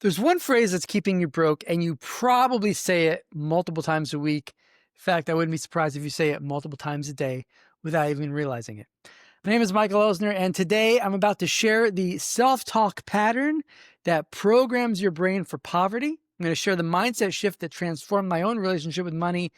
There's one phrase that's keeping you broke, and you probably say it multiple times a week. In fact, I wouldn't be surprised if you say it multiple times a day without even realizing it. My name is Michael Elsner, and today I'm about to share the self-talk pattern that programs your brain for poverty. I'm going to share the mindset shift that transformed my own relationship with money,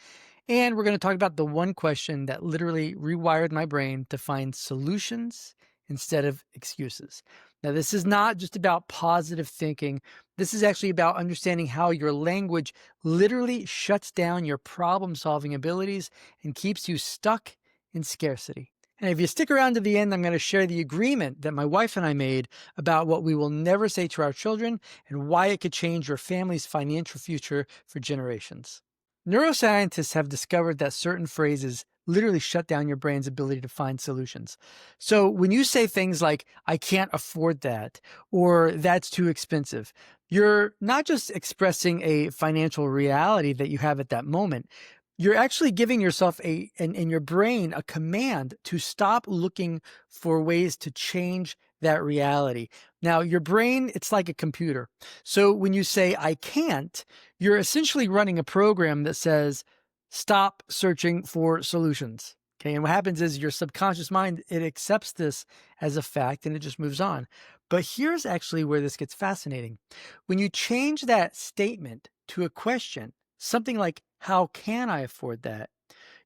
and we're going to talk about the one question that literally rewired my brain to find solutions instead of excuses. Now, this is not just about positive thinking. This is actually about understanding how your language literally shuts down your problem-solving abilities and keeps you stuck in scarcity. And if you stick around to the end, I'm going to share the agreement that my wife and I made about what we will never say to our children and why it could change your family's financial future for generations. Neuroscientists have discovered that certain phrases literally shut down your brain's ability to find solutions. So when you say things like, I can't afford that, or that's too expensive, you're not just expressing a financial reality that you have at that moment. You're actually giving yourself in your brain a command to stop looking for ways to change that reality. Now, your brain, it's like a computer. So when you say, I can't, you're essentially running a program that says, stop searching for solutions. Okay. And what happens is your subconscious mind, it accepts this as a fact and it just moves on. But here's actually where this gets fascinating. When you change that statement to a question, something like, how can I afford that?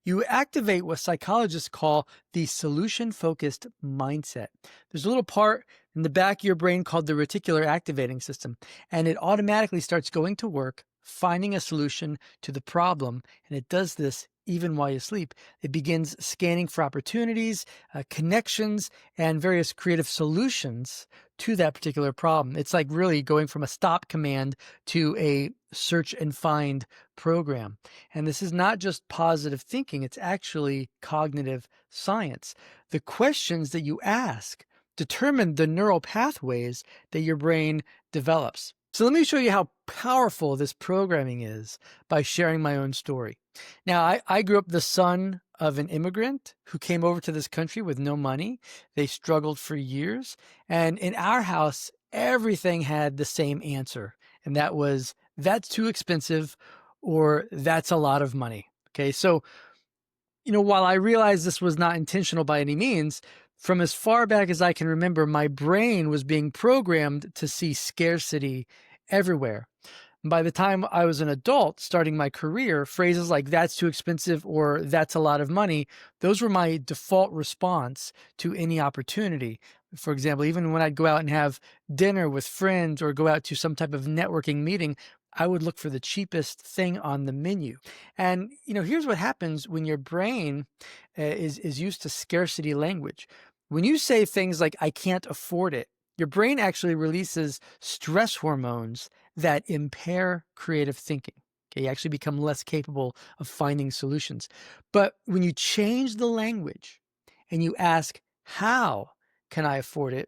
You activate what psychologists call the solution-focused mindset. There's a little part in the back of your brain called the reticular activating system, and it automatically starts going to work, finding a solution to the problem, and it does this even while you sleep. It begins scanning for opportunities, connections, and various creative solutions to that particular problem. It's like really going from a stop command to a search and find program. And this is not just positive thinking, it's actually cognitive science. The questions that you ask determine the neural pathways that your brain develops. So let me show you how powerful this programming is by sharing my own story. Now, I grew up the son of an immigrant who came over to this country with no money. They struggled for years. And in our house, everything had the same answer. And that was, that's too expensive, or that's a lot of money. Okay, so, while I realized this was not intentional by any means, from as far back as I can remember, my brain was being programmed to see scarcity everywhere. By the time I was an adult starting my career, phrases like that's too expensive or that's a lot of money, those were my default response to any opportunity. For example, even when I'd go out and have dinner with friends or go out to some type of networking meeting, I would look for the cheapest thing on the menu. And, here's what happens when your brain is used to scarcity language. When you say things like, I can't afford it, your brain actually releases stress hormones that impair creative thinking. Okay, you actually become less capable of finding solutions. But when you change the language and you ask, how can I afford it?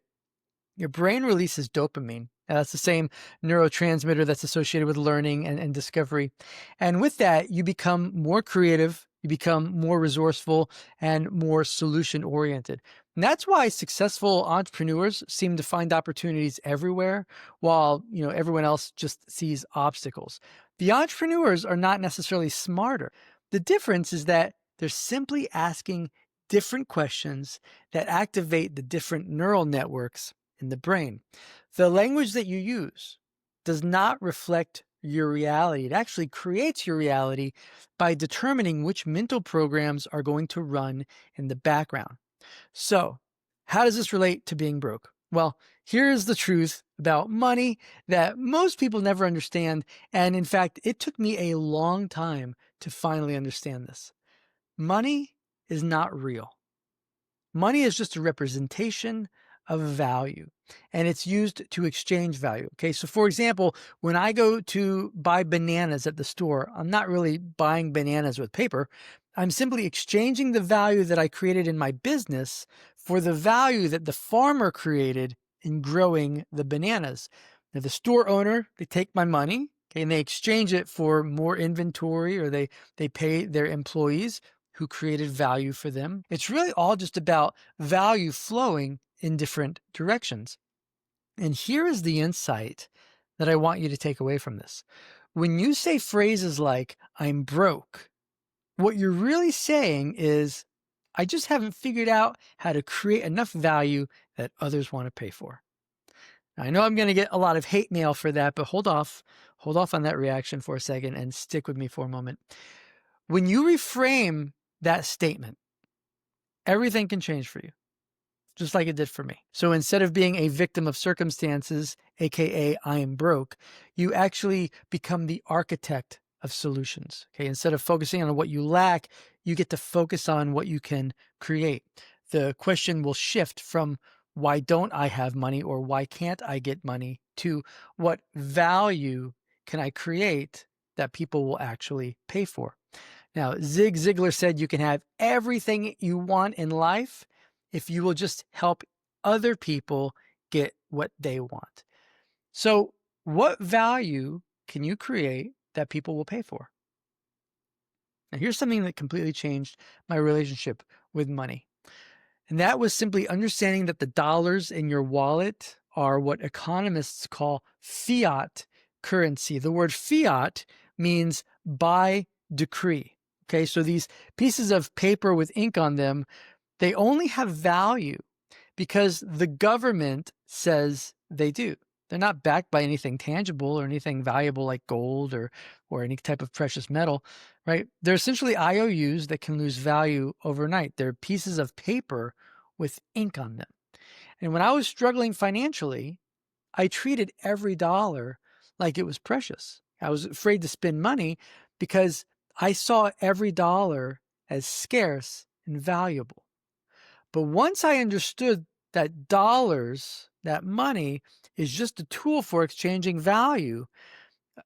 Your brain releases dopamine. Now, that's the same neurotransmitter that's associated with learning and discovery. And with that, you become more creative, you become more resourceful, and more solution-oriented. And that's why successful entrepreneurs seem to find opportunities everywhere, while everyone else just sees obstacles. The entrepreneurs are not necessarily smarter. The difference is that they're simply asking different questions that activate the different neural networks in the brain. The language that you use does not reflect your reality. It actually creates your reality by determining which mental programs are going to run in the background. So, how does this relate to being broke? Well, here's the truth about money that most people never understand. And in fact, it took me a long time to finally understand this. Money is not real. Money is just a representation of value, and it's used to exchange value. Okay, so for example, when I go to buy bananas at the store, I'm not really buying bananas with paper. I'm simply exchanging the value that I created in my business for the value that the farmer created in growing the bananas. Now, the store owner, they take my money, okay, and they exchange it for more inventory, or they pay their employees who created value for them. It's really all just about value flowing in different directions. And here is the insight that I want you to take away from this. When you say phrases like, I'm broke, what you're really saying is, I just haven't figured out how to create enough value that others want to pay for. Now, I know I'm going to get a lot of hate mail for that, but hold off on that reaction for a second and stick with me for a moment. When you reframe that statement, everything can change for you, just like it did for me. So instead of being a victim of circumstances, aka I am broke, you actually become the architect of solutions. Okay, instead of focusing on what you lack, you get to focus on what you can create. The question will shift from why don't I have money or why can't I get money to what value can I create that people will actually pay for. Now, Zig Ziglar said you can have everything you want in life if you will just help other people get what they want. So, what value can you create that people will pay for? Now, here's something that completely changed my relationship with money. And that was simply understanding that the dollars in your wallet are what economists call fiat currency. The word fiat means by decree. Okay, so these pieces of paper with ink on them, they only have value because the government says they do. They're not backed by anything tangible or anything valuable like gold or any type of precious metal, right? They're essentially IOUs that can lose value overnight. They're pieces of paper with ink on them. And when I was struggling financially, I treated every dollar like it was precious. I was afraid to spend money because I saw every dollar as scarce and valuable. But once I understood that dollars, that money, is just a tool for exchanging value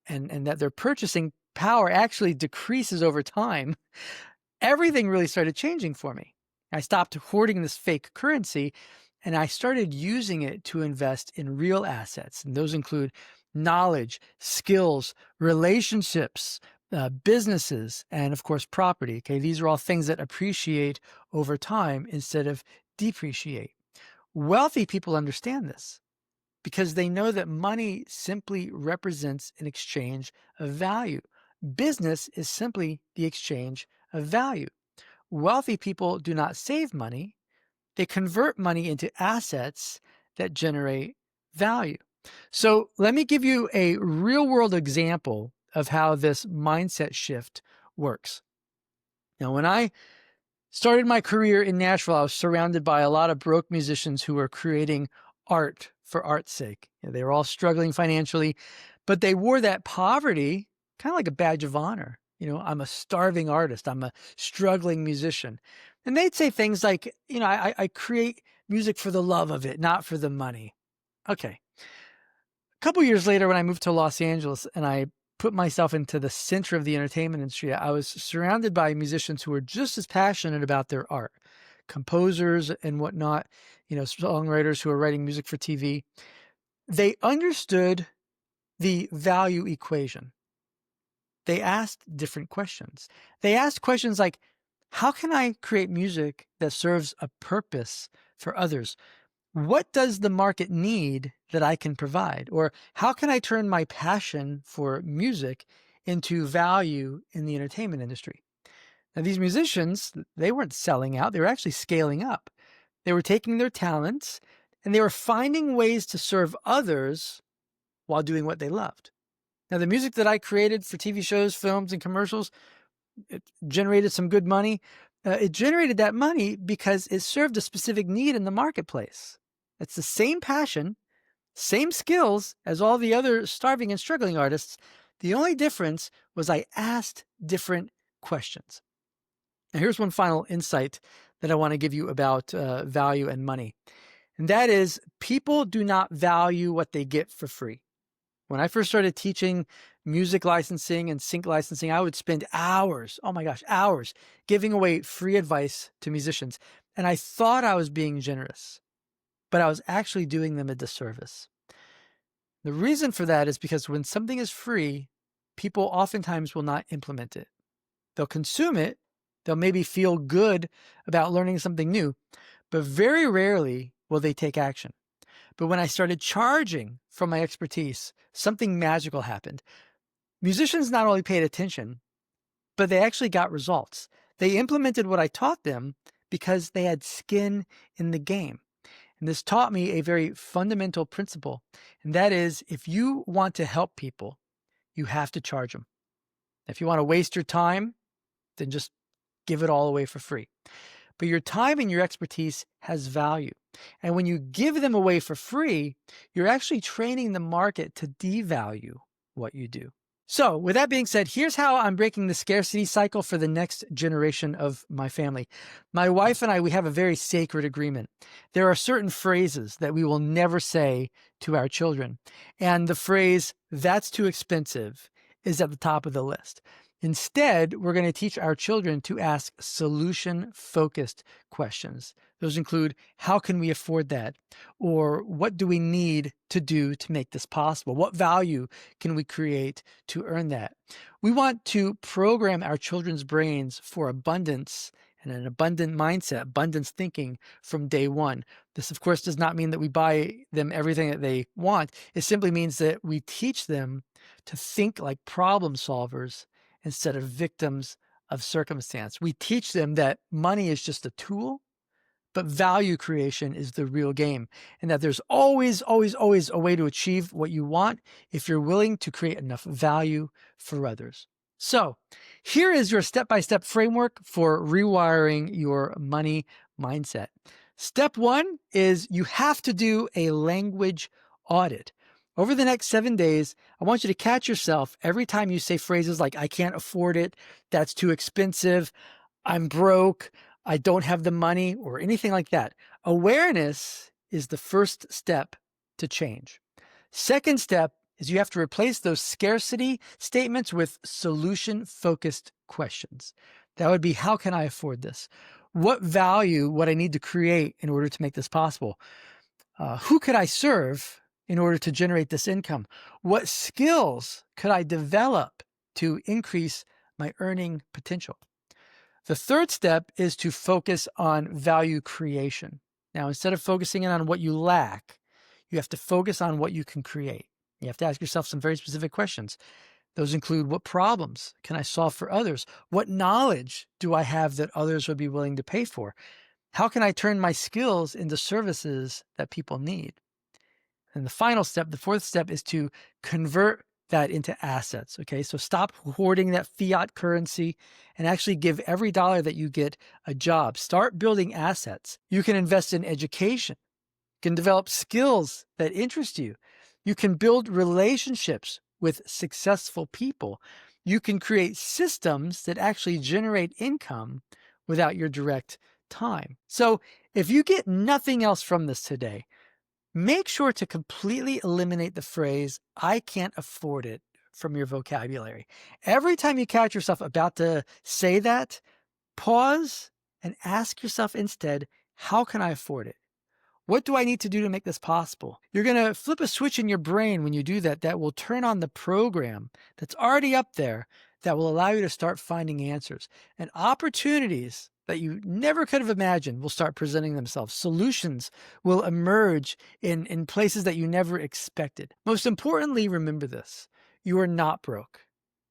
and that their purchasing power actually decreases over time, everything really started changing for me. I stopped hoarding this fake currency and I started using it to invest in real assets. And those include knowledge, skills, relationships, businesses, and of course, property. Okay, these are all things that appreciate over time instead of depreciate. Wealthy people understand this because they know that money simply represents an exchange of value. Business is simply the exchange of value. Wealthy people do not save money. They convert money into assets that generate value. So let me give you a real-world example of how this mindset shift works. Now, when I started my career in Nashville, I was surrounded by a lot of broke musicians who were creating art for art's sake. They were all struggling financially, but they wore that poverty kind of like a badge of honor. I'm a starving artist. I'm a struggling musician. And they'd say things like, I create music for the love of it, not for the money. Okay. A couple years later, when I moved to Los Angeles and I put myself into the center of the entertainment industry, I was surrounded by musicians who were just as passionate about their art, composers and whatnot, songwriters who are writing music for TV. They understood the value equation. They asked different questions. They asked questions like, how can I create music that serves a purpose for others? What does the market need that I can provide? Or how can I turn my passion for music into value in the entertainment industry? Now, these musicians, they weren't selling out. They were actually scaling up. They were taking their talents and they were finding ways to serve others while doing what they loved. Now, the music that I created for TV shows, films, and commercials, it generated some good money. It generated that money because it served a specific need in the marketplace. It's the same passion, same skills as all the other starving and struggling artists. The only difference was I asked different questions. Now, here's one final insight that I want to give you about value and money. And that is, people do not value what they get for free. When I first started teaching music licensing and sync licensing, I would spend hours, hours, giving away free advice to musicians. And I thought I was being generous, but I was actually doing them a disservice. The reason for that is because when something is free, people oftentimes will not implement it. They'll consume it. They'll maybe feel good about learning something new, but very rarely will they take action. But when I started charging from my expertise, something magical happened. Musicians not only paid attention, but they actually got results. They implemented what I taught them because they had skin in the game. And this taught me a very fundamental principle, and that is, if you want to help people, you have to charge them. If you want to waste your time, then just give it all away for free. But your time and your expertise has value. And when you give them away for free, you're actually training the market to devalue what you do. So with that being said, here's how I'm breaking the scarcity cycle for the next generation of my family. My wife and I, we have a very sacred agreement. There are certain phrases that we will never say to our children. And the phrase, "that's too expensive," is at the top of the list. Instead, we're going to teach our children to ask solution-focused questions. Those include, how can we afford that? Or what do we need to do to make this possible? What value can we create to earn that? We want to program our children's brains for abundance and an abundant mindset, abundance thinking from day one. This, of course, does not mean that we buy them everything that they want. It simply means that we teach them to think like problem solvers instead of victims of circumstance. We teach them that money is just a tool, but value creation is the real game, and that there's always, always, always a way to achieve what you want if you're willing to create enough value for others. So here is your step-by-step framework for rewiring your money mindset. Step one is you have to do a language audit. Over the next 7 days, I want you to catch yourself every time you say phrases like, "I can't afford it," "that's too expensive," "I'm broke," "I don't have the money," or anything like that. Awareness is the first step to change. Second step is you have to replace those scarcity statements with solution-focused questions. That would be, how can I afford this? What value would I need to create in order to make this possible? Who could I serve in order to generate this income? What skills could I develop to increase my earning potential? The third step is to focus on value creation. Now, instead of focusing in on what you lack, you have to focus on what you can create. You have to ask yourself some very specific questions. Those include, what problems can I solve for others? What knowledge do I have that others would be willing to pay for? How can I turn my skills into services that people need? And the final step, the fourth step, is to convert that into assets. Okay, so stop hoarding that fiat currency and actually give every dollar that you get a job. Start building assets. You can invest in education. You can develop skills that interest you. You can build relationships with successful people. You can create systems that actually generate income without your direct time. So if you get nothing else from this today, make sure to completely eliminate the phrase, "I can't afford it," from your vocabulary. Every time you catch yourself about to say that, pause and ask yourself instead, how can I afford it? What do I need to do to make this possible? You're going to flip a switch in your brain when you do that, that will turn on the program that's already up there that will allow you to start finding answers. And opportunities that you never could have imagined will start presenting themselves. Solutions will emerge in places that you never expected. Most importantly, remember this: you are not broke.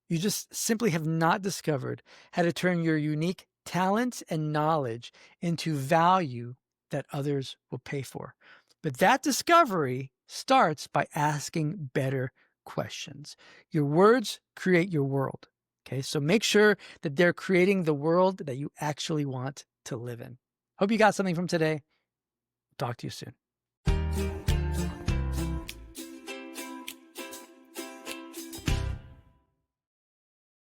You just simply have not discovered how to turn your unique talents and knowledge into value that others will pay for. But that discovery starts by asking better questions. Your words create your world. Okay, so make sure that they're creating the world that you actually want to live in. Hope you got something from today. Talk to you soon.